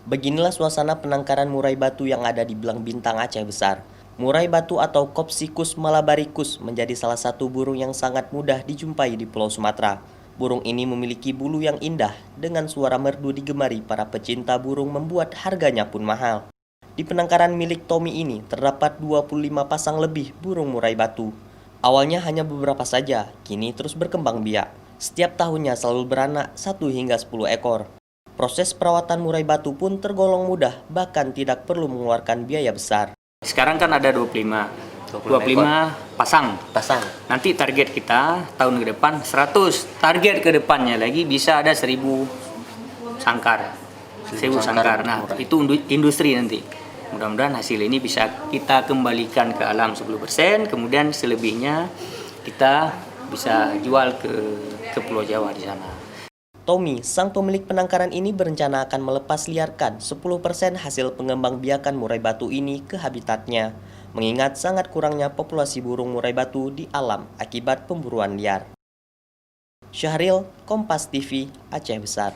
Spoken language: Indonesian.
Beginilah suasana penangkaran murai batu yang ada di Belang Bintang Aceh Besar. Murai batu atau Copsychus malabaricus menjadi salah satu burung yang sangat mudah dijumpai di Pulau Sumatera. Burung ini memiliki bulu yang indah dengan suara merdu digemari para pecinta burung membuat harganya pun mahal. Di penangkaran milik Tommy ini terdapat 25 pasang lebih burung murai batu. Awalnya hanya beberapa saja, kini terus berkembang biak. Setiap tahunnya selalu beranak 1 hingga 10 ekor. Proses perawatan murai batu pun tergolong mudah, bahkan tidak perlu mengeluarkan biaya besar. Sekarang kan ada 25 pasang. Nanti target kita tahun ke depan 100. Target ke depannya lagi bisa ada 1000 sangkar. 1000 sangkar. Nah, itu industri nanti. Mudah-mudahan hasil ini bisa kita kembalikan ke alam 10%, kemudian selebihnya kita bisa jual ke Pulau Jawa di sana. Tommy, sang pemilik penangkaran ini berencana akan melepas liarkan 10% hasil pengembangbiakan murai batu ini ke habitatnya, mengingat sangat kurangnya populasi burung murai batu di alam akibat pemburuan liar. Syahril, Kompas TV, Aceh Besar.